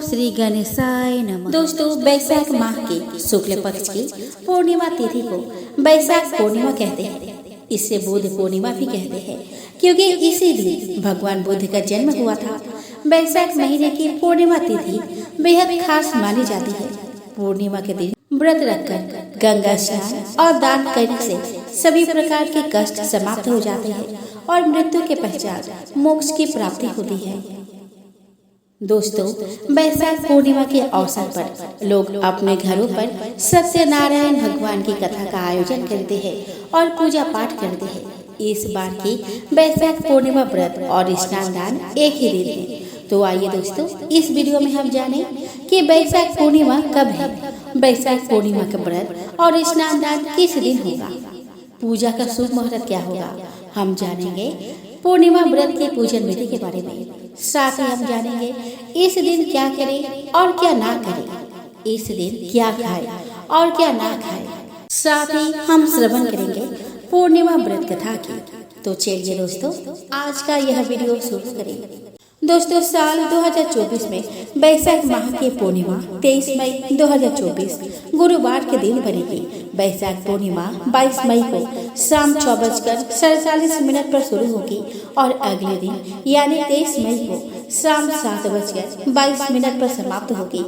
श्री गणेशाय नमः। दोस्तों, बैसाख माह के शुक्ल पक्ष की पूर्णिमा तिथि को बैसाख पूर्णिमा कहते हैं। इसे बुद्ध पूर्णिमा भी कहते हैं क्योंकि इसी दिन भगवान बुद्ध का जन्म हुआ था। बैसाख महीने की पूर्णिमा तिथि बेहद खास मानी जाती है। पूर्णिमा के दिन व्रत रखकर गंगा स्नान और दान करने से सभी प्रकार के कष्ट समाप्त हो जाते हैं और मृत्यु के पश्चात मोक्ष की प्राप्ति होती है। दोस्तों, बैसाख पूर्णिमा के अवसर पर लोग अपने घरों पर सत्यनारायण भगवान की कथा का आयोजन करते हैं और पूजा पाठ करते हैं। इस बार की बैसाख पूर्णिमा व्रत और स्नान दान एक ही दिन है। तो आइए दोस्तों, इस वीडियो में हम जानें कि बैसाख पूर्णिमा कब है, बैसाख पूर्णिमा का व्रत और स्नान दान किस दिन होगा, पूजा का शुभ मुहूर्त क्या होगा। हम जानेंगे पूर्णिमा व्रत की पूजन विधि के बारे में। साथ ही हम जानेंगे इस दिन क्या करें और क्या ना करें, इस दिन क्या खाएं और क्या ना खाएं। साथ ही हम श्रवण करेंगे पूर्णिमा व्रत कथा की। तो चलिए दोस्तों, आज का यह वीडियो शुरू करें। दोस्तों, साल 2024 में बैसाख माह की पूर्णिमा 23 मई 2024 गुरुवार के दिन पड़ेगी। बैसाख पूर्णिमा 22 मई को शाम 6:47 पर शुरू होगी और अगले दिन यानी 23 मई को शाम 7:22 पर समाप्त होगी।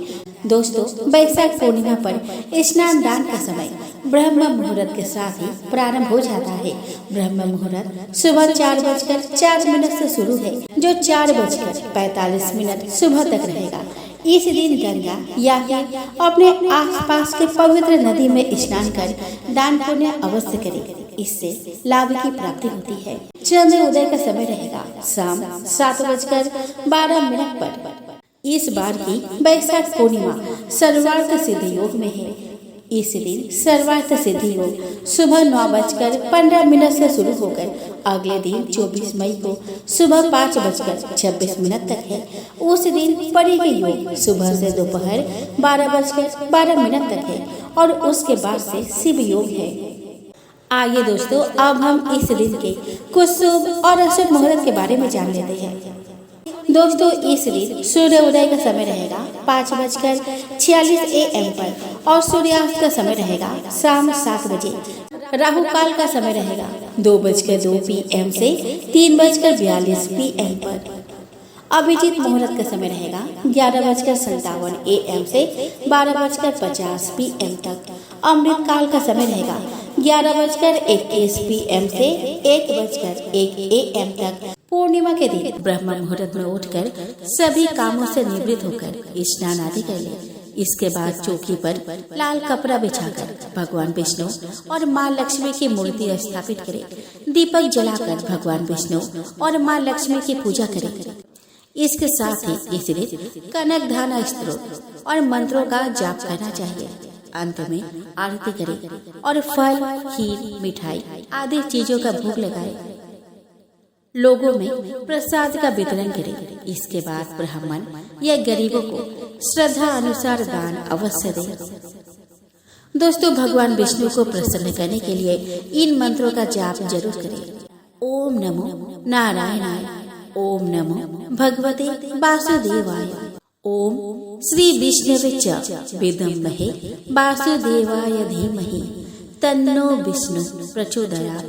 दोस्तों, बैसाख पूर्णिमा पर स्नान दान का समय ब्रह्म मुहूर्त के साथ ही प्रारंभ हो जाता है। ब्रह्म मुहूर्त सुबह 4:04 से शुरू है, जो 4:45 सुबह तक रहेगा। इस दिन गंगा या फिर अपने आसपास के पवित्र नदी में स्नान कर दान पुण्य अवश्य करें, इससे लाभ की प्राप्ति होती है। चंद्र उदय का समय रहेगा शाम 7:12 पर। इस बार की बैसाख पूर्णिमा सर्वार्थ सिद्धि योग में है। इस दिन सर्वार्थ सिद्धि योग सुबह 9:15 से शुरू होकर अगले दिन 24 मई को सुबह 5:26 तक है। उस दिन परिग योग सुबह से दोपहर 12:12 तक है और उसके बाद से शिव योग है। आइए दोस्तों, अब हम इस दिन के कुछ शुभ और अशुभ मुहूर्त के बारे में जान लेते हैं। दोस्तों, इस दिन सूर्य उदय का समय रहेगा 5:46 पर और सूर्यास्त का समय रहेगा शाम 7 बजे। राहु काल का समय रहेगा 2:02 PM से 3:42 PM पर। अभिजीत मुहूर्त का समय रहेगा 11:57 AM से 12:50 PM तक। अमृत काल का समय रहेगा 11:21 PM से 1:01 AM तक। पूर्णिमा के दिन ब्रह्म मुहूर्त में उठकर सभी कामों से निवृत्त होकर स्नान आदि कर ले। इसके बाद चौकी पर लाल कपड़ा बिछाकर भगवान विष्णु और माँ लक्ष्मी की मूर्ति स्थापित करें। दीपक जलाकर भगवान विष्णु और माँ लक्ष्मी की पूजा करें। इसके साथ ही इस दिन कनक धान स्तोत्र और मंत्रों का जाप करना चाहिए। अंत में आरती करें और फल, खीर, मिठाई आदि चीजों का भोग लगाए। लोगों में प्रसाद का वितरण करें। इसके बाद ब्राह्मण या गरीबों को श्रद्धा अनुसार दान अवश्य दें। दोस्तों, भगवान विष्णु को प्रसन्न करने के लिए इन मंत्रों का जाप जरूर करें। ओम नमो नारायणाय, ओम नमो भगवते वासुदेवाय, ओम श्री विष्णवे च विद्महे वासुदेवाय धीमहि तन्नो विष्णु प्रचोदयात्।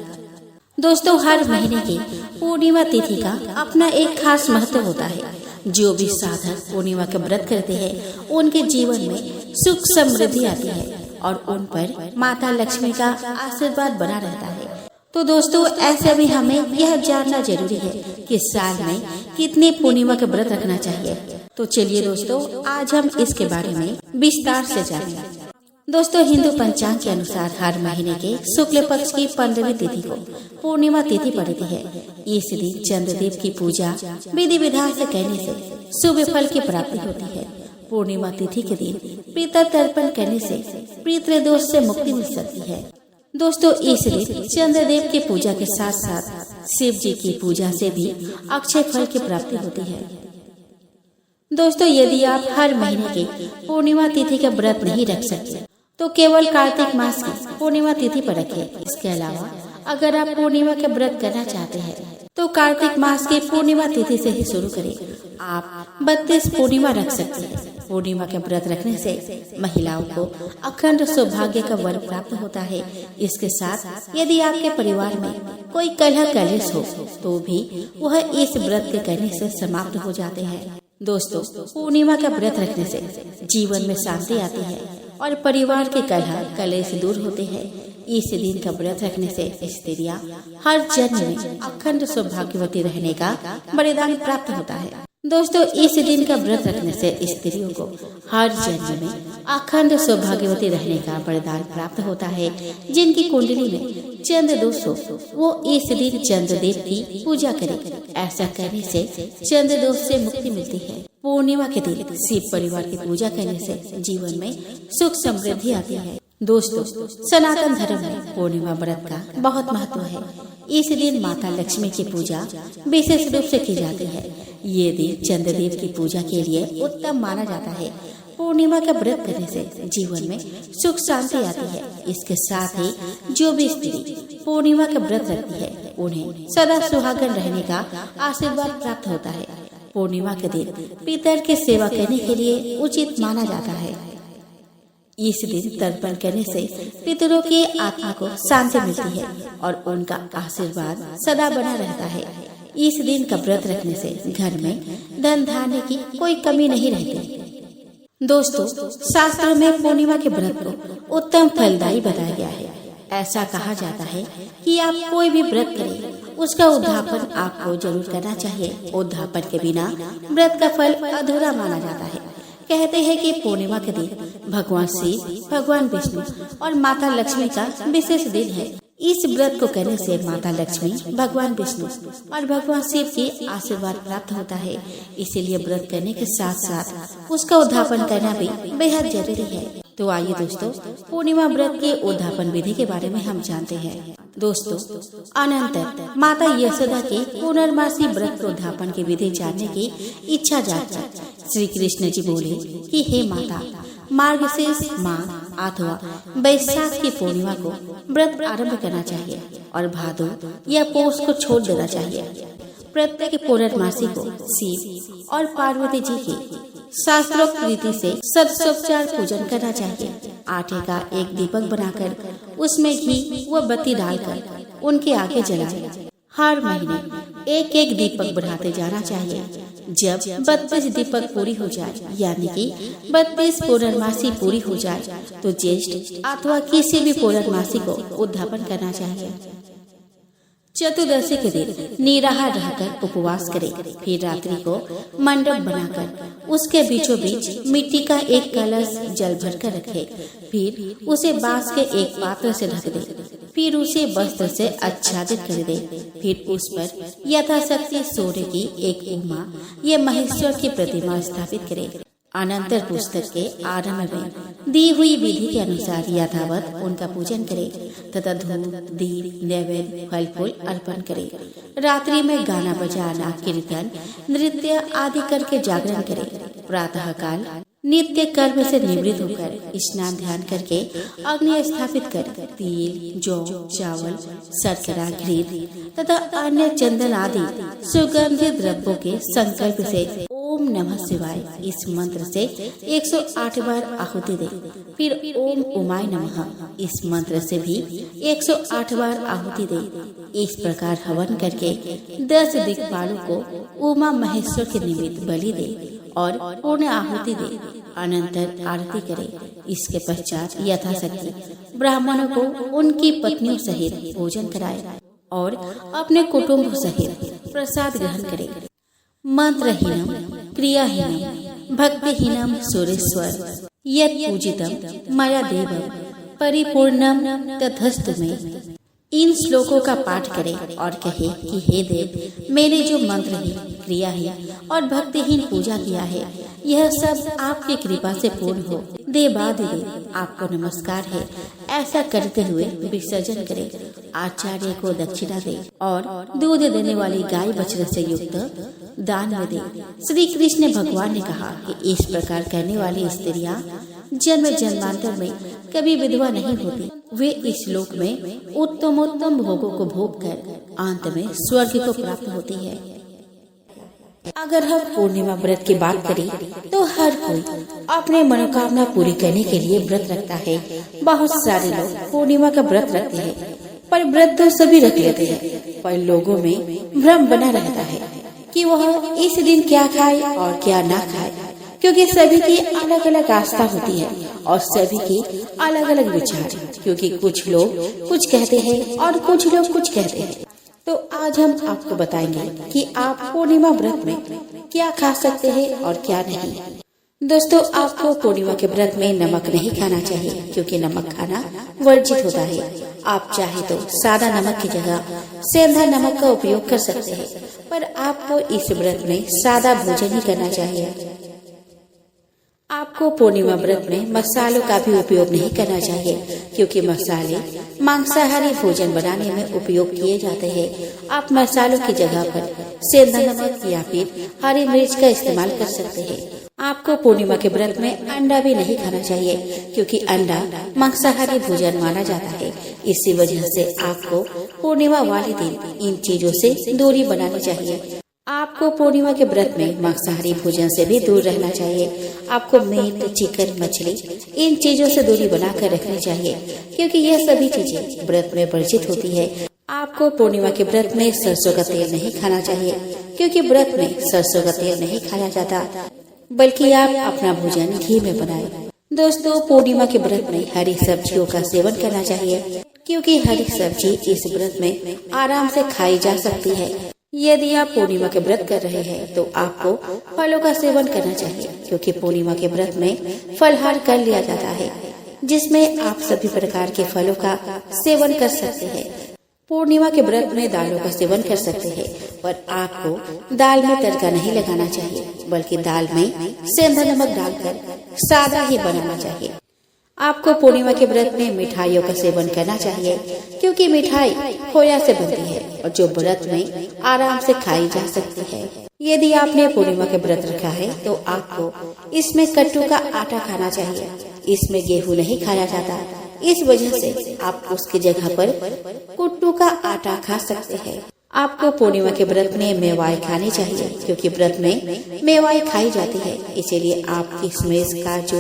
दोस्तों, हर महीने की पूर्णिमा तिथि का अपना एक खास महत्व होता है। जो भी साधक पूर्णिमा का व्रत करते हैं उनके जीवन में सुख समृद्धि आती है और उन पर माता लक्ष्मी का आशीर्वाद बना रहता है। तो दोस्तों, ऐसे में हमें यह जानना जरूरी है कि साल में कितने पूर्णिमा का व्रत रखना चाहिए। तो चलिए दोस्तों, आज हम इसके बारे में विस्तार से जानेंगे। दोस्तों, हिंदू पंचांग के अनुसार हर महीने के शुक्ल पक्ष की 15वीं तिथि को पूर्णिमा तिथि पड़ती है। इस दिन चंद्रदेव की पूजा विधि विधान से करने से शुभ फल की प्राप्ति होती है। पूर्णिमा तिथि के दिन पितृ तर्पण करने से पितृदोष से मुक्ति मिल सकती है। दोस्तों, इस दिन चंद्रदेव की पूजा के साथ साथ शिव जी की पूजा से भी अक्षय फल की प्राप्ति होती है। दोस्तों, यदि आप हर महीने की पूर्णिमा तिथि का व्रत नहीं रख सकते तो केवल कार्तिक मास की पूर्णिमा तिथि पर रखें। इसके अलावा अगर आप पूर्णिमा का व्रत करना चाहते हैं तो कार्तिक मास की पूर्णिमा तिथि से ही शुरू करें। आप 32 पूर्णिमा रख सकते हैं। पूर्णिमा का व्रत रखने से महिलाओं को अखंड सौभाग्य का वर प्राप्त होता है। इसके साथ यदि आपके परिवार में कोई कलह कलेश हो तो भी वह इस व्रत के करने से समाप्त हो जाते हैं। दोस्तों, पूर्णिमा का व्रत रखने से जीवन में शांति आती है और परिवार के कलह कलेश दूर होते हैं। इस दिन का व्रत रखने से स्त्रियां हर जन्म में अखंड सौभाग्यवती रहने का वरदान प्राप्त होता है। दोस्तों, इस दिन का व्रत रखने से स्त्रियों को हर जन्म में अखंड सौभाग्यवती रहने का वरदान प्राप्त होता है। जिनकी कुंडली में चंद्र दोष हो वो इस दिन चंद्रदेव की पूजा करें। ऐसा करने से चंद्र दोष से मुक्ति मिलती है। पूर्णिमा के दिन शिव परिवार की पूजा करने से जीवन में सुख समृद्धि आती है। दोस्तों, सनातन धर्म में पूर्णिमा व्रत का बहुत महत्व है। इस दिन माता लक्ष्मी की पूजा विशेष रूप से की जाती है। ये दिन चंद्रदेव की पूजा के लिए उत्तम माना जाता है। पूर्णिमा का व्रत करने से जीवन में सुख शांति आती है। इसके साथ ही जो भी स्त्री पूर्णिमा का व्रत रखती है उन्हें सदा सुहागन रहने का आशीर्वाद प्राप्त होता है। पूर्णिमा के दिन पितर की सेवा करने के लिए उचित माना जाता है। इस दिन तर्पण करने से पितरों की आत्मा को शांति मिलती है और उनका आशीर्वाद सदा बना रहता है। इस दिन का व्रत रखने से घर में धन धान्य की कोई कमी नहीं रहती। दोस्तों, शास्त्रों में पूर्णिमा के व्रत को उत्तम फलदायी बताया गया है। ऐसा कहा जाता है कि आप कोई भी व्रत करें उसका उद्यापन आपको जरूर करना चाहिए। उद्यापन के बिना व्रत का फल अधूरा माना जाता है। कहते हैं कि पूर्णिमा के दिन भगवान शिव, भगवान विष्णु और माता लक्ष्मी का विशेष दिन है। इस व्रत को करने से माता लक्ष्मी, भगवान विष्णु और भगवान शिव की आशीर्वाद प्राप्त होता है। इसीलिए व्रत करने के साथ साथ उसका उद्यापन करना भी बेहद जरूरी है। तो आइए दोस्तों, पूर्णिमा व्रत के उद्यापन विधि के बारे में हम जानते हैं। दोस्तों, अनंतर माता यशोदा के पुनर्मासी व्रत के उद्यापन की विधि जानने की इच्छा जागकर श्री कृष्ण जी बोले कि हे माता, मार्गशीर्ष माह अथवा वैशाख की पूर्णिमा को व्रत आरंभ करना चाहिए और भादो या पौष को छोड़ देना चाहिए। प्रत्येक पूर्णमासी को शिव और पार्वती जी की शास्त्रोक्त रीति से सदसोपचार पूजन करना चाहिए। आटे का एक दीपक बनाकर उसमें घी व बत्ती डालकर उनके आगे जलाएं। हर महीने एक एक दीपक बढ़ाते जाना चाहिए। जब 32 दीपक पूरी हो जाए, यानी कि 32 पूर्णमासी पूरी हो जाए, तो ज्येष्ठ अथवा किसी भी पूर्णमासी को उद्यापन करना चाहिए। चतुर्दशी के दिन निराहार रहकर उपवास करें। फिर रात्रि को मंडप बनाकर उसके बीचों बीच मिट्टी का एक कलश जल भर कर रखे। फिर उसे बांस के एक पात्र से ढक दे। फिर उसे वस्त्र से आच्छादित कर दे। फिर उस पर यथाशक्ति सूर्य की एक उमा या महेश्वर की प्रतिमा स्थापित करे। अनंतर पुस्तक के आरंभ में दी हुई विधि के अनुसार यथावत उनका पूजन करे तथा धूप, दीप, नैवेद्य, फल फूल अर्पण करे। रात्रि में गाना बजाना, कीर्तन, नृत्य आदि करके जागरण करे। प्रातः काल नित्य कर्म से निवृत्त होकर स्नान ध्यान करके अग्नि स्थापित कर तिल, जौ, चावल, शर्करा, घृत तथा अन्य चंदन आदि सुगंधित द्रव्यों के संकल्प से ओम नमः शिवाय इस मंत्र से 108 बार आहुति दे। फिर ओम उमाय नमः इस मंत्र से भी 108 बार आहुति दे। इस प्रकार हवन करके 10 दिक्पालों को उमा महेश्वर के निमित्त बलि दे और पूर्ण आहुति दे। अनंतर आरती करे। इसके पश्चात यथाशक्ति ब्राह्मणों को उनकी पत्नियों सहित भोजन कराए और अपने कुटुंब सहित प्रसाद ग्रहण करे। मंत्रहीनम क्रियाहीनम भक्तिहीनम सुरेश्वर यत् पूजितम मया देवम परिपूर्णम तथस्तु मे। इन श्लोकों का पाठ करें और कहे कि हे देव, मैंने जो मंत्रहीन, क्रियाहीन और भक्तिहीन पूजा किया है यह सब आपकी कृपा से पूर्ण हो। देवादिदेव आपको नमस्कार है। ऐसा करते हुए विसर्जन करे। आचार्य को दक्षिणा दे और दूध देने वाली गाय बछड़े से युक्त दान में दे। श्री कृष्ण भगवान ने कहा कि इस प्रकार करने वाली स्त्रियां जन्म जन्मांतर में कभी विधवा नहीं होती। वे इस लोक में उत्तमोत्तम भोगों को भोग कर अंत में स्वर्ग को प्राप्त होती है। अगर हम पूर्णिमा व्रत की बात करें तो हर कोई अपने मनोकामना पूरी करने के लिए व्रत रखता है। बहुत सारे लोग पूर्णिमा का व्रत रखते हैं, पर व्रत तो सभी रख लेते हैं, पर लोगों में भ्रम बना रहता है कि वह इस दिन क्या खाए और क्या ना खाए, क्योंकि सभी की अलग अलग आस्था होती है और सभी की अलग अलग विचार, क्योंकि कुछ लोग कुछ कहते हैं और कुछ लोग कुछ कहते हैं। तो आज हम आपको बताएंगे कि आप पूर्णिमा व्रत में क्या खा सकते हैं और क्या नहीं। दोस्तों, आपको पूर्णिमा के व्रत में नमक नहीं खाना चाहिए, क्योंकि नमक खाना वर्जित होता है। आप चाहे तो सादा नमक की जगह सेंधा नमक का उपयोग कर सकते हैं, पर आपको इस व्रत में सादा भोजन ही करना चाहिए। आपको पूर्णिमा व्रत में मसालों का भी उपयोग नहीं करना चाहिए, क्योंकि मसाले मांसाहारी भोजन बनाने में उपयोग किए जाते हैं। आप मसालों की जगह पर सेंधा नमक या फिर हरी मिर्च का इस्तेमाल कर सकते हैं। आपको पूर्णिमा के व्रत में अंडा भी नहीं खाना चाहिए, क्योंकि अंडा मांसाहारी भोजन माना जाता है। इसी वजह से आपको पूर्णिमा वाले दिन इन चीजों से दूरी बनानी चाहिए। आपको पूर्णिमा के व्रत में मांसाहारी भोजन से भी दूर रहना चाहिए। आपको मीट, चिकन, मछली इन चीजों से दूरी बनाकर रखनी चाहिए, क्योंकि यह सभी चीजें व्रत में वर्जित होती है। आपको पूर्णिमा के व्रत में सरसों का तेल नहीं खाना चाहिए, क्योंकि व्रत में सरसों का तेल नहीं खाया जाता, बल्कि आप अपना भोजन घी में बनाएं। दोस्तों, पूर्णिमा के व्रत में हरी सब्जियों का सेवन करना चाहिए, क्योंकि हरी सब्जी इस व्रत में आराम से खाई जा सकती है। यदि आप पूर्णिमा के व्रत कर रहे हैं तो आपको फलों का सेवन करना चाहिए, क्योंकि पूर्णिमा के व्रत में फलहार कर लिया जाता है, जिसमें आप सभी प्रकार के फलों का सेवन कर सकते हैं। पूर्णिमा के व्रत में दालों का सेवन कर सकते हैं, पर आपको दाल में तड़का नहीं लगाना चाहिए, बल्कि दाल में सेंधा नमक डालकर सादा ही बनाना चाहिए। आपको पूर्णिमा के व्रत में मिठाइयों का सेवन करना चाहिए, क्योंकि मिठाई खोया से बनती है और जो व्रत में आराम से खाई जा सकती है। यदि आपने पूर्णिमा के व्रत रखा है तो आपको इसमें कट्टू का आटा खाना चाहिए। इसमें गेहूं नहीं खाया जाता, इस वजह से आप उसकी जगह पर कुट्टू का आटा खा सकते हैं। आपको पूर्णिमा के व्रत में मेवाएं खानी चाहिए, क्योंकि व्रत में मेवाएं खाई जाती है। इसीलिए आप किशमिश, काजू,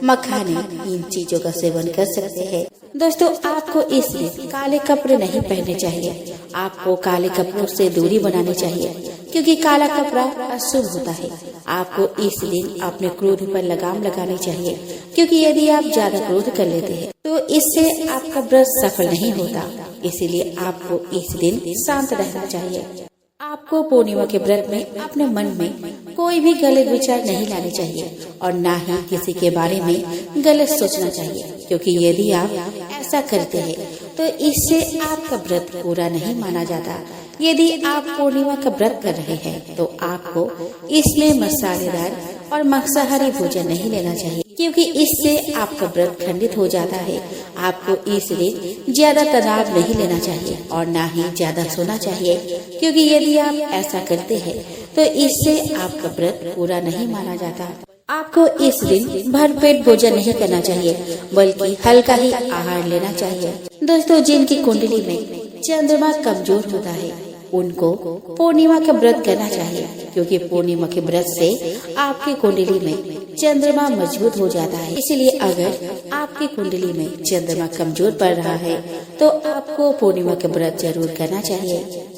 मखाने इन चीजों का सेवन कर सकते हैं। दोस्तों, आपको इस दिन काले कपड़े नहीं पहनने चाहिए। आपको काले कपड़ों से दूरी बनानी चाहिए, क्योंकि काला कपड़ा अशुभ होता है। आपको इस दिन अपने क्रोध पर लगाम लगानी चाहिए, क्योंकि यदि आप ज्यादा क्रोध कर लेते हैं तो इससे आपका व्रत सफल नहीं होता। इसीलिए आपको इस दिन शांत रहना चाहिए। आपको पूर्णिमा के व्रत में अपने मन में कोई भी गलत विचार नहीं लाने चाहिए और न ही किसी के बारे में गलत सोचना चाहिए, क्योंकि यदि आप ऐसा करते हैं तो इससे आपका व्रत पूरा नहीं माना जाता। यदि आप पूर्णिमा का व्रत कर रहे हैं तो आपको इसमें मसालेदार और मांसाहारी भोजन नहीं लेना चाहिए, क्योंकि इससे आपका व्रत खंडित हो जाता है। आपको इस दिन ज्यादा तनाव नहीं लेना चाहिए और न ही ज्यादा सोना चाहिए, क्योंकि यदि आप ऐसा करते हैं तो इससे आपका व्रत पूरा नहीं माना जाता। आपको इस दिन भरपेट भोजन नहीं करना चाहिए, बल्कि हल्का ही आहार लेना चाहिए। दोस्तों, जिनकी कुंडली में चंद्रमा कमजोर होता है उनको पूर्णिमा का व्रत करना चाहिए, क्योंकि पूर्णिमा के व्रत से आपकी कुंडली में चंद्रमा मजबूत हो जाता है। इसलिए अगर आपकी कुंडली में चंद्रमा कमजोर पड़ रहा है तो आपको पूर्णिमा का व्रत जरूर करना चाहिए।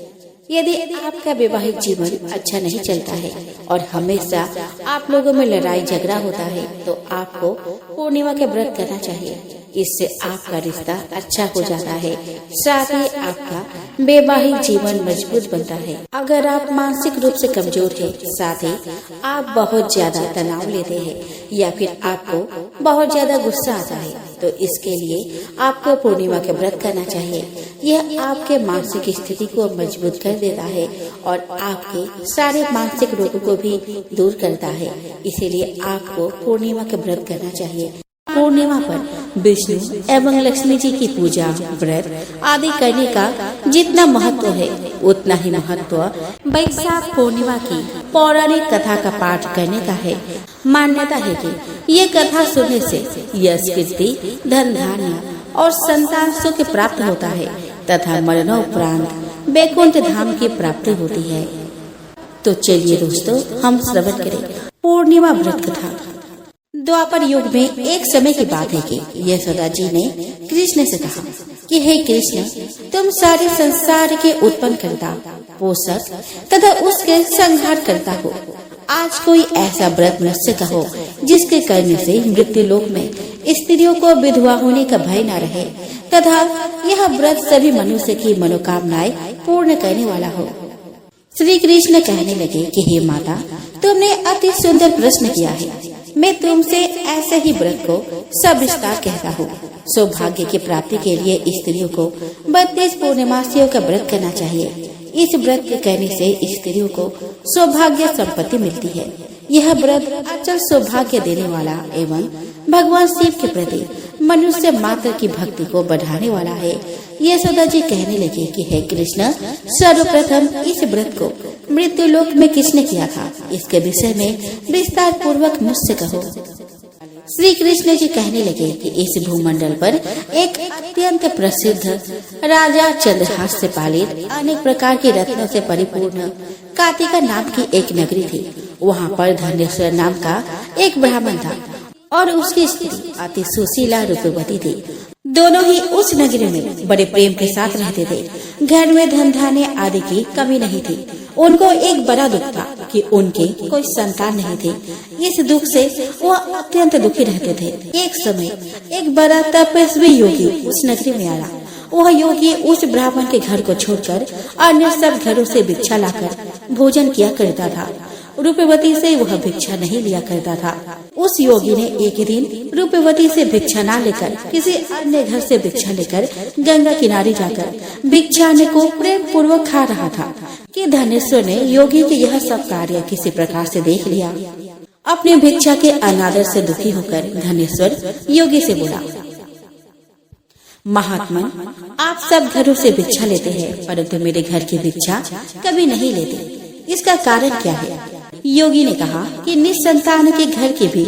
यदि आपका वैवाहिक जीवन अच्छा नहीं चलता है और हमेशा आप लोगों में लड़ाई झगड़ा होता है तो आपको पूर्णिमा का व्रत करना चाहिए। इससे आपका रिश्ता अच्छा हो जाता है, साथ ही आपका वैवाहिक जीवन मजबूत बनता है। अगर आप मानसिक रूप से कमजोर हैं, साथ ही आप बहुत ज्यादा तनाव लेते हैं या फिर आपको बहुत ज्यादा गुस्सा आता है, तो इसके लिए आपको पूर्णिमा का व्रत करना चाहिए। यह आपके मानसिक स्थिति को मजबूत कर देता है और आपके सारे मानसिक रोगों को भी दूर करता है। इसीलिए आपको पूर्णिमा का व्रत करना चाहिए। पूर्णिमा पर विष्णु एवं लक्ष्मी जी की पूजा, व्रत आदि करने का जितना महत्व है उतना ही महत्व वैशाख पूर्णिमा की पौराणिक कथा का पाठ करने का है। मान्यता है कि ये कथा सुनने से यश, कीर्ति, धन धान्य और संतान सुख प्राप्त होता है तथा मरणोपरांत वैकुंठ धाम की प्राप्ति होती है। तो चलिए दोस्तों, हम श्रवण करें पूर्णिमा व्रत कथा। द्वापर युग में एक समय की बात है कि यशोदा जी ने कृष्ण से कहा कि हे कृष्ण, तुम सारे संसार के उत्पन्न करता, पोषक तथा उसके संहार करता हो। आज कोई ऐसा व्रत मुझसे कहो जिसके करने से मृत्यु लोक में स्त्रियों को विधवा होने का भय न रहे तथा यह व्रत सभी मनुष्य की मनोकामनाएं पूर्ण करने वाला हो। श्री कृष्ण कहने लगे कि हे माता, तुमने अति सुंदर प्रश्न किया है। मैं तुमसे ऐसे ही व्रत को सविस्तार कहता हूँ। सौभाग्य की प्राप्ति के लिए स्त्रियों को 32 पूर्णिमासियों का व्रत करना चाहिए। इस व्रत के करने से स्त्रियों को सौभाग्य संपत्ति मिलती है। यह व्रत अचल सौभाग्य देने वाला एवं भगवान शिव के प्रति मनुष्य मात्र की भक्ति को बढ़ाने वाला है। यशोदा जी कहने लगे कि हे कृष्ण, सर्वप्रथम इस व्रत को मृत्यु लोक में किसने किया था, इसके विषय में विस्तार पूर्वक मुझसे कहो। श्री कृष्ण जी कहने लगे कि इस भूमंडल पर एक अत्यंत प्रसिद्ध राजा चंद्रहास से पालित अनेक प्रकार के रत्नों से परिपूर्ण कातिका नाम की एक नगरी थी। वहाँ पर धनेश्वर नाम का एक ब्राह्मण था और उसकी स्त्री अति सुशीला रूपवती थी। दोनों ही उस नगरी में बड़े प्रेम के साथ रहते थे। घर में धन धान्य आदि की कमी नहीं थी। उनको एक बड़ा दुख था कि उनके कोई संतान नहीं थे। इस दुख से वह अत्यंत दुखी रहते थे। एक समय एक बड़ा तपस्वी योगी उस नगरी में आया। वह योगी उस ब्राह्मण के घर को छोड़कर अन्य सब घरों से भिक्षा लाकर भोजन किया करता था। रूपवती से वह भिक्षा नहीं लिया करता था। उस योगी ने एक दिन रूपवती से भिक्षा न लेकर किसी अन्य घर से भिक्षा लेकर गंगा किनारे जाकर भिक्षान्न को प्रेम पूर्वक खा रहा था कि धनेश्वर ने योगी के यह सब कार्य किसी प्रकार से देख लिया। अपने भिक्षा के अनादर से दुखी होकर धनेश्वर योगी से बोला, महात्मा, आप सब घरों से भिक्षा लेते हैं परंतु मेरे घर की भिक्षा कभी नहीं लेते। इसका कारण क्या है? योगी ने कहा कि निसंतान के घर की भी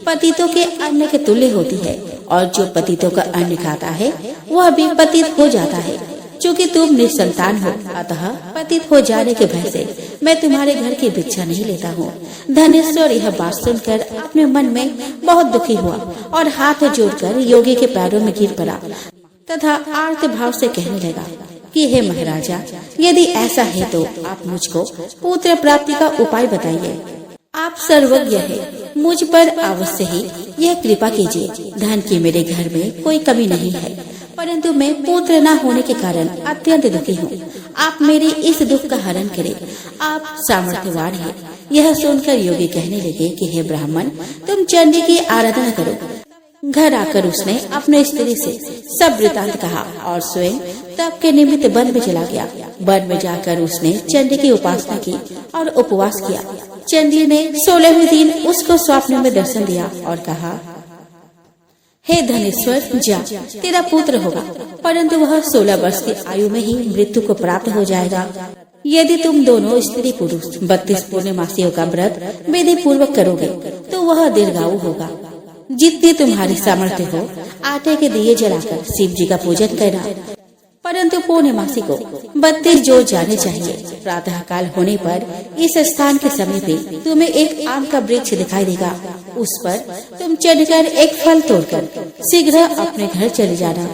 पतितों के अन्न के तुल्य होती है और जो पतितों का अन्न खाता है वह भी पतित हो जाता है। चूँकि तुम निसंतान हो अतः पतित हो जाने के भय से मैं तुम्हारे घर की भिक्षा नहीं लेता हूँ। धनेश्वर यह बात सुनकर अपने मन में बहुत दुखी हुआ और हाथ जोड़कर योगी के पैरों में गिर पड़ा तथा आर्त भाव से कहने लगा कि हे महाराजा, यदि ऐसा है तो आप मुझको पुत्र प्राप्ति का उपाय बताइए। आप सर्वज्ञ हैं, मुझ पर अवश्य ही यह कृपा कीजिए। धन की मेरे घर में कोई कमी नहीं है परंतु मैं पुत्र न होने के कारण अत्यंत दुखी हूँ। आप मेरे इस दुख का हरण करें। आप सामर्थ्यवान हैं। यह सुनकर योगी कहने लगे कि हे ब्राह्मण, तुम चंडी की आराधना करो। घर आकर उसने अपने स्त्री से सब वृतांत कहा और स्वयं तप के निमित्त वन में चला गया। वन में जाकर उसने चंडी की उपासना की और उपवास किया। चंडी ने 16वें दिन उसको स्वप्न में दर्शन दिया और कहा, हे धनेश्वर, जा, तेरा पुत्र होगा परंतु वह 16 वर्ष की आयु में ही मृत्यु को प्राप्त हो जाएगा। यदि तुम दोनों स्त्री पुरुष 32 पूर्णिमासियों का व्रत विधि पूर्वक करोगे तो वह दीर्घायु होगा। जितनी तुम्हारी सामर्थ्य हो आटे के दिए जलाकर शिव जी का पूजन करना, परंतु पूर्णिमासी को 32 जोर जाने चाहिए। प्रातः काल होने पर इस स्थान के समीप ही तुम्हें एक आम का वृक्ष दिखाई देगा। उस पर तुम चढ़कर एक फल तोड़कर शीघ्र अपने घर चले जाना।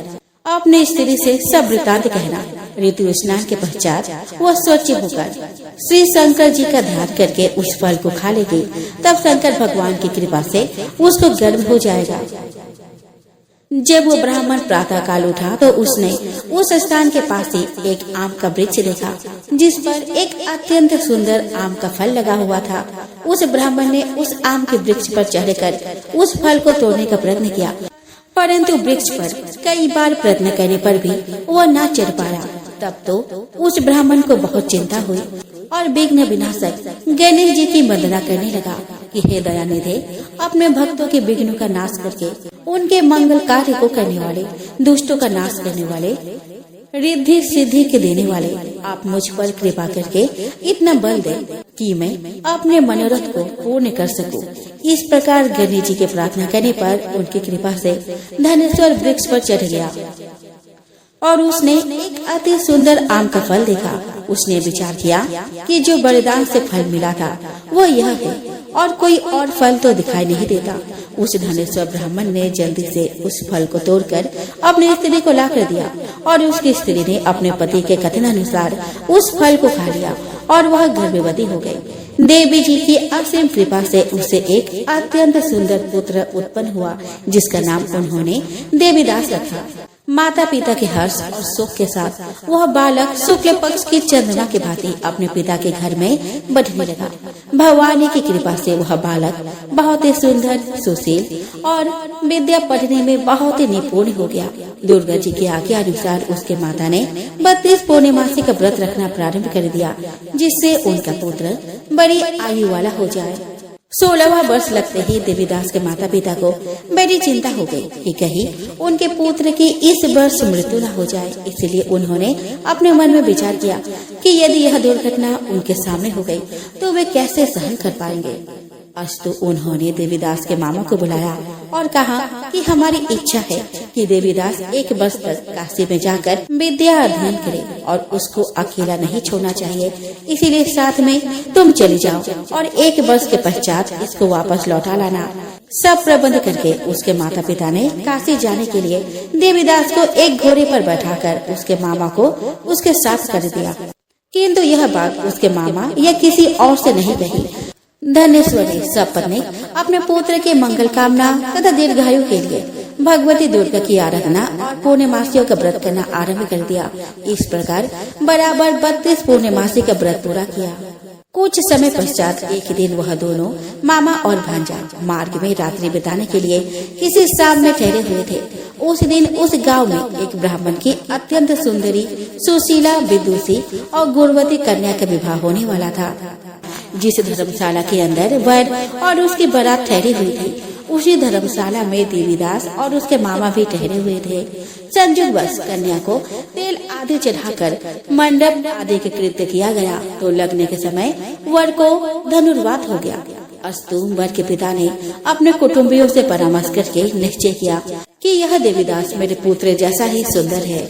अपने स्त्री से सब वृतांत कहना। ऋतु स्नान के पश्चात वह स्वच्छ होकर श्री शंकर जी का ध्यान करके उस फल को खा लेगी। तब शंकर भगवान की कृपा से उसको गर्भ हो जाएगा। जब वो ब्राह्मण प्रातः काल उठा तो उसने उस स्थान के पास ही एक आम का वृक्ष देखा जिस पर एक अत्यंत सुंदर आम का फल लगा हुआ था। उस ब्राह्मण ने उस आम के वृक्ष पर चढ़कर उस फल को तोड़ने का प्रयत्न किया परंतु वृक्ष पर कई बार प्रयत्न करने पर भी वह न चढ़ पाया। तब तो उस ब्राह्मण को बहुत चिंता हुई और विघ्न विनाशक गणेश जी की वंदना करने लगा कि हे दयानिधे, अपने भक्तों के विघ्नों का नाश करके उनके मंगल कार्य को करने वाले, दुष्टों का नाश करने वाले, रिद्धि सिद्धि के देने वाले, आप मुझ पर कृपा करके इतना बल दे कि मैं अपने मनोरथ को पूर्ण कर सकूं। इस प्रकार गणेश जी के प्रार्थना करने पर उनकी कृपा से धनेश्वर वृक्ष पर चढ़ गया और उसने एक अति सुंदर आम का फल देखा। उसने विचार किया कि जो वरदान से फल मिला था वो यह है और कोई और फल तो दिखाई नहीं देता। उस धनेश्वर ब्राह्मण ने जल्दी से उस फल को तोड़कर अपनी स्त्री को लाकर दिया और उसकी स्त्री ने अपने पति के कथनानुसार उस फल को खा लिया और वह गर्भवती हो गई। देवी जी की असीम कृपा से उसे एक अत्यंत सुंदर पुत्र उत्पन्न हुआ, जिसका नाम उन्होंने देवीदास रखा। माता पिता के हर्ष और सुख के साथ वह बालक शुक्ल पक्ष की चंद्रमा के भांति अपने पिता के घर में बढ़ने लगा। भगवान की कृपा से वह बालक बहुत ही सुंदर, सुशील और विद्या पढ़ने में बहुत ही निपुण हो गया। दुर्गा जी की आज्ञा अनुसार उसके माता ने 32 पूर्णिमासी का व्रत रखना प्रारंभ कर दिया, जिससे उनका पुत्र बड़ी आयु वाला हो जाए। 16वां वर्ष लगते ही देवीदास के माता पिता को बड़ी चिंता हो गई कि कहीं उनके पुत्र की इस वर्ष मृत्यु न हो जाए। इसलिए उन्होंने अपने मन में विचार किया कि यदि यह दुर्घटना उनके सामने हो गई तो वे कैसे सहन कर पाएंगे। अस्तु उन्होंने देवीदास के मामा को बुलाया और कहा कि हमारी इच्छा है कि देवीदास 1 वर्ष तक काशी में जाकर विद्या अध्ययन करे और उसको अकेला नहीं छोड़ना चाहिए। इसीलिए साथ में तुम चली जाओ और 1 वर्ष के पश्चात इसको वापस लौटा लाना। सब प्रबंध करके उसके माता पिता ने काशी जाने के लिए देवीदास को एक घोड़े पर बैठाकर उसके मामा को उसके साथ कर दिया। किंतु यह बात उसके मामा या किसी और से नहीं कही। धनेश्वर ने सपने अपने पुत्र के मंगल कामना तथा दीर्घायु के लिए भगवती दुर्गा की आराधना और पूर्णिमासियों का व्रत करना आरंभ कर दिया। इस प्रकार बराबर 32 पूर्णिमासी का व्रत पूरा किया। कुछ समय पश्चात एक दिन वह दोनों मामा और भांजा मार्ग में रात्रि बिताने के लिए किसी साम में ठहरे हुए थे। उस दिन उस गांव में एक ब्राह्मण की अत्यंत सुंदरी, सुशीला, विदुषी और गुणवती कन्या का विवाह होने वाला था। जिस धर्मशाला के अंदर वर और उसकी बारात ठहरी हुई थी, उसी धर्मशाला में देवीदास और उसके मामा भी ठहरे हुए थे। संयोगवश कन्या को तेल आदि चढ़ाकर मंडप आदि के कृत्य किया गया तो लगने के समय वर को धनुर्वात हो गया। अस्तु वर के पिता ने अपने कुटुंबियों से परामर्श करके निश्चय किया कि यह देवीदास मेरे पुत्र जैसा ही सुंदर है,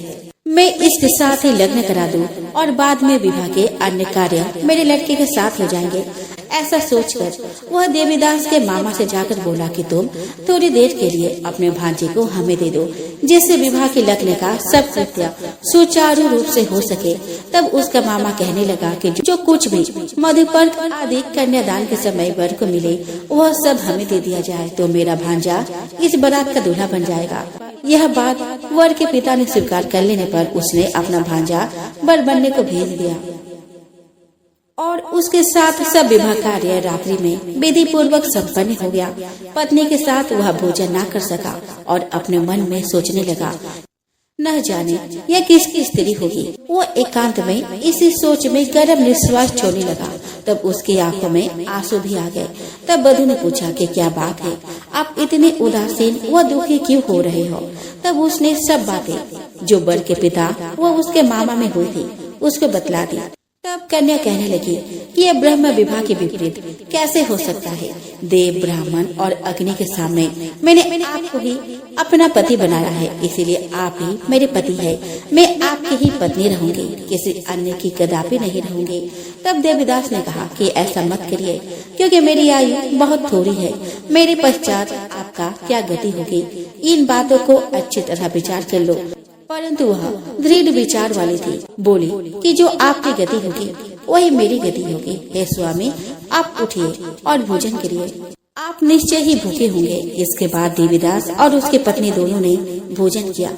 मैं इसके साथ ही लग्न करा दूं और बाद में विवाह के अन्य कार्य मेरे लड़के के साथ हो जाएंगे। ऐसा सोचकर वह देवीदास के मामा से जाकर बोला कि तुम थोड़ी देर के लिए अपने भांजे को हमें दे दो, जिससे विवाह के लगने का सब कृत्य सुचारू रूप से हो सके। तब उसका मामा कहने लगा कि जो कुछ भी मधुपर्क आदि कन्यादान के समय वर को मिले वह सब हमें दे दिया जाए तो मेरा भांजा इस बारात का दूल्हा बन जाएगा। यह बात वर के पिता ने स्वीकार कर लेने पर उसने अपना भांजा वर बनने को भेज दिया और उसके साथ सब विवाह कार्य रात्रि में विधि पूर्वक संपन्न हो गया। पत्नी के साथ वह भोजन न कर सका और अपने मन में सोचने लगा, न जाने यह किसकी स्त्री होगी। वो एकांत में इसी सोच में गर्म निश्वास छोड़ने लगा। तब उसकी आंखों में आंसू भी आ गए। तब वधू ने पूछा कि क्या बात है, आप इतने उदासीन व दुखी क्यों हो रहे हो। तब उसने सब बातें जो वर के पिता व उसके मामा में हुई थी उसको बतला दी। तब कन्या कहने लगी कि यह ब्रह्म विवाह के विपरीत कैसे हो सकता है। देव, ब्राह्मण और अग्नि के सामने मैंने आपको ही अपना पति बनाया है, इसीलिए आप ही मेरे पति है। मैं आपकी ही पत्नी रहूंगी, किसी अन्य की कदापि नहीं रहूंगी। तब देवीदास ने कहा कि ऐसा मत करिए, क्योंकि मेरी आयु बहुत थोड़ी है। मेरे पश्चात आपका क्या गति होगी, इन बातों को अच्छी तरह विचार कर लो। परंतु वह दृढ़ विचार वाली थी। बोली कि जो आपकी गति होगी वही मेरी गति होगी। हे स्वामी, आप उठिए और भोजन करिए, आप निश्चय ही भूखे होंगे। इसके बाद देवीदास और उसकी पत्नी दोनों ने भोजन किया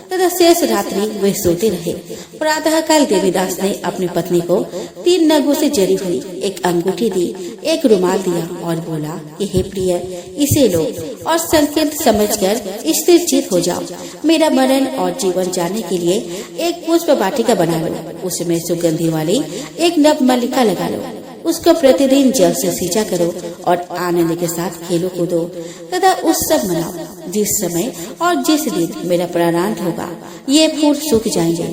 तथा शेष रात्रि वे सोते रहे। प्रातः काल देवीदास ने अपनी पत्नी को 3 नगों से जरी हुई एक अंगूठी दी, एक रुमाल दिया और बोला कि हे प्रिय, इसे लो और संकेत समझकर स्थिर चित हो जाओ। मेरा मरण और जीवन जानने के लिए एक पुष्प वाटिका बना लो, उसमें सुगंधी वाली एक नव मल्लिका लगा लो। उसको प्रतिदिन जल से सींचा करो और आनंद के साथ खेलो कूदो तथा उत्सव मनाओ। जिस समय और जिस दिन मेरा प्राणांत होगा ये फूल सूख जाएंगे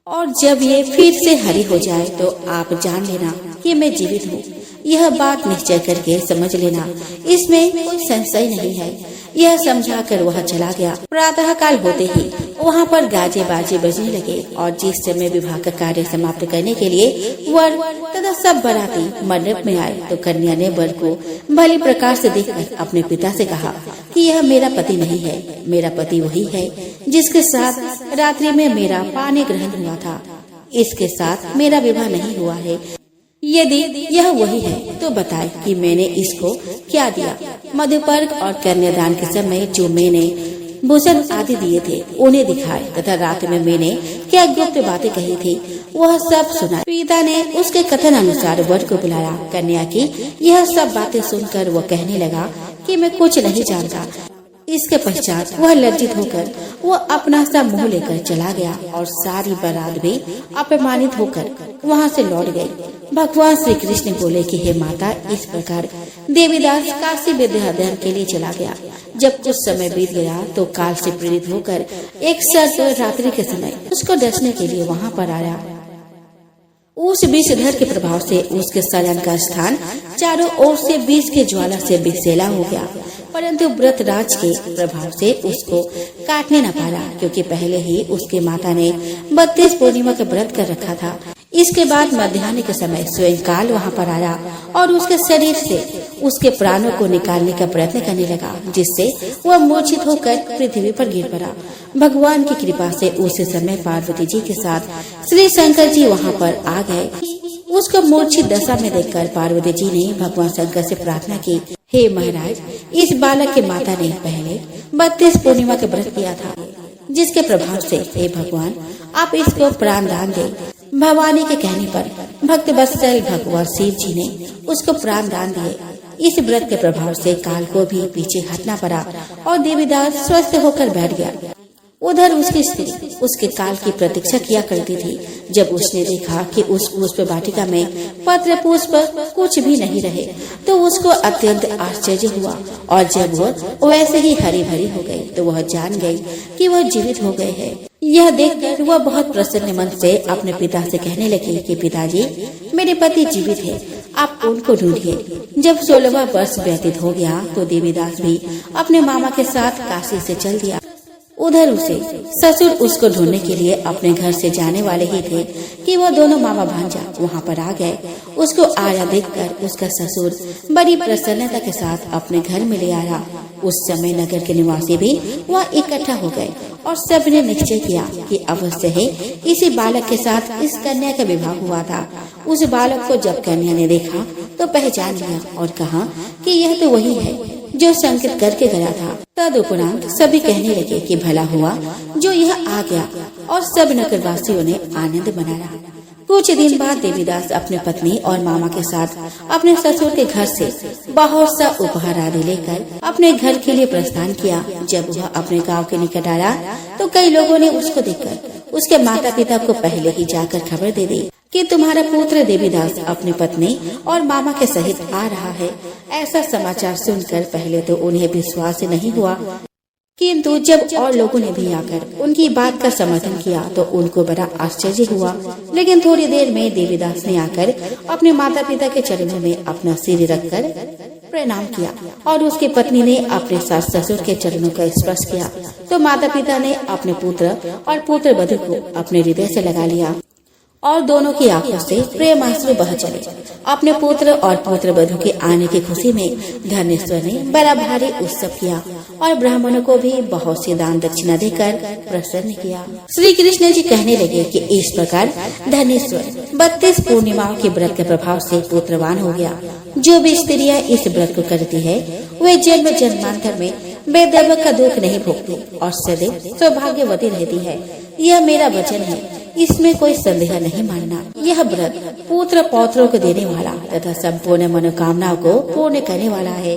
और जब ये फिर से हरी हो जाए तो आप जान लेना कि मैं जीवित हूँ। यह बात निश्चय करके समझ लेना, इसमें कोई संशय नहीं है। यह समझाकर वह चला गया। प्रातः काल होते ही वहाँ पर गाजे बाजे बजने लगे और जिस समय विवाह का कार्य समाप्त करने के लिए वर तथा सब बाराती मंडप में आए तो कन्या ने वर को भली प्रकार से देखकर अपने पिता से कहा कि यह मेरा पति नहीं है, मेरा पति वही है जिसके साथ रात्रि में मेरा पानी ग्रहण हुआ था। इसके साथ मेरा विवाह नहीं हुआ है। यदि यह वही है तो बताए कि मैंने इसको क्या दिया। मधुपर्क और कन्यादान के समय जो मैंने भूषण आदि दिए थे उन्हें दिखाए तथा रात में मैंने क्या गुप्त बातें कही थी वह सब सुना। पिता ने उसके कथन अनुसार वर को बुलाया। कन्या की यह सब बातें सुनकर वह कहने लगा कि मैं कुछ नहीं जानता। इसके पश्चात वह लज्जित होकर वह अपना सा मुंह लेकर चला गया और सारी बारात भी अपमानित होकर वहाँ से लौट गई। भगवान श्री कृष्ण बोले कि हे माता, इस प्रकार देवीदास काशी विद्या अध्ययन के लिए चला गया। जब कुछ समय बीत गया तो काल से प्रेरित होकर एक सर्प रात्रि के समय उसको डसने के लिए वहाँ पर आया। उस विषधर के प्रभाव से उसके शयन का स्थान चारों ओर से विष के ज्वाला से विषैला हो गया, परंतु व्रतराज के प्रभाव से उसको काटने न पाया, क्योंकि पहले ही उसकी माता ने 32 पूर्णिमा का व्रत कर रखा था। इसके बाद मध्याह्न के समय स्वयं काल वहाँ पर आया और उसके शरीर से उसके प्राणों को निकालने का प्रयत्न करने लगा, जिससे वह मूर्छित होकर पृथ्वी पर गिर पड़ा। भगवान की कृपा से उस समय पार्वती जी के साथ श्री शंकर जी वहाँ पर आ गए। उसको मूर्छित दशा में देखकर पार्वती जी ने भगवान शंकर से प्रार्थना की, हे महाराज, इस बालक के माता ने पहले 32 पूर्णिमा का व्रत किया था, जिसके प्रभाव से हे भगवान आप इसको प्राण दान दे। भवानी के कहने पर भक्त वत्सल भगवान शिव जी ने उसको प्राण दान दिए। इस व्रत के प्रभाव से काल को भी पीछे हटना पड़ा और देवीदास स्वस्थ होकर बैठ गया। उधर उसकी स्त्री उसके काल की प्रतीक्षा किया करती थी। जब उसने देखा कि उस पुष्प वाटिका में पत्र पुष्प कुछ भी नहीं रहे तो उसको अत्यंत आश्चर्य हुआ, और जब वह वैसे ही हरी भरी हो गई तो वह जान गई कि वह जीवित हो गए हैं। यह देखकर वह बहुत प्रसन्न मन से अपने पिता से कहने लगी कि पिताजी, मेरे पति जीवित है, आप उनको ढूंढिए। जब 16वां वर्ष व्यतीत हो गया तो देवीदास भी अपने मामा के साथ काशी से चल दिया। उधर उसे ससुर उसको ढूंढने के लिए अपने घर से जाने वाले ही थे कि वह दोनों मामा भांजा वहाँ पर आ गए। उसको आया देखकर उसका ससुर बड़ी प्रसन्नता के साथ अपने घर में ले आया। उस समय नगर के निवासी भी वहाँ इकट्ठा हो गए और सबने निश्चय किया कि अवश्य है इसी बालक के साथ इस कन्या का विवाह हुआ था। उस बालक को जब कन्या ने देखा तो पहचान लिया और कहा कि यह तो वही है जो संकेत करके गया था। तदुपरांत सभी कहने लगे कि भला हुआ जो यह आ गया, और सब नगरवासियों ने आनंद मनाया। कुछ दिन बाद देवीदास अपने पत्नी और मामा के साथ अपने ससुर के घर से बहुत सा उपहार आदि लेकर अपने घर के लिए प्रस्थान किया। जब वह अपने गांव के निकट आया तो कई लोगों ने उसको देखकर उसके माता पिता को पहले ही जाकर खबर दे दी कि तुम्हारा पुत्र देवीदास अपनी पत्नी और मामा के सहित आ रहा है। ऐसा समाचार सुनकर पहले तो उन्हें विश्वास नहीं हुआ, किंतु जब और लोगों ने भी आकर उनकी बात का समर्थन किया तो उनको बड़ा आश्चर्य हुआ। लेकिन थोड़ी देर में देवीदास ने आकर अपने माता पिता के चरणों में अपना सिर रखकर प्रणाम किया और उसकी पत्नी ने अपने सास ससुर के चरणों का स्पर्श किया तो माता पिता ने अपने पुत्र और पुत्र वधू को अपने हृदय से लगा लिया और दोनों की आंखों से प्रेमाश्रु बह चले। अपने पुत्र और पुत्र वधू के आने की खुशी में धनेश्वर ने बड़ा भारी उत्सव किया और ब्राह्मणों को भी बहुत सी दान दक्षिणा देकर प्रसन्न किया। श्री कृष्ण जी कहने लगे कि इस प्रकार धनेश्वर 32 पूर्णिमाओं के व्रत के प्रभाव से पुत्रवान हो गया। जो भी स्त्रियाँ इस व्रत को करती है वे जन्म जन्मांतर में बेदर्भ का दुख नहीं भोगती और सदैव सौभाग्यवती रहती है। यह मेरा वचन है, इसमें कोई संदेह नहीं मानना। यह व्रत पुत्र पौत्रों को देने वाला तथा संपूर्ण मनोकामनाओं को पूर्ण करने वाला है।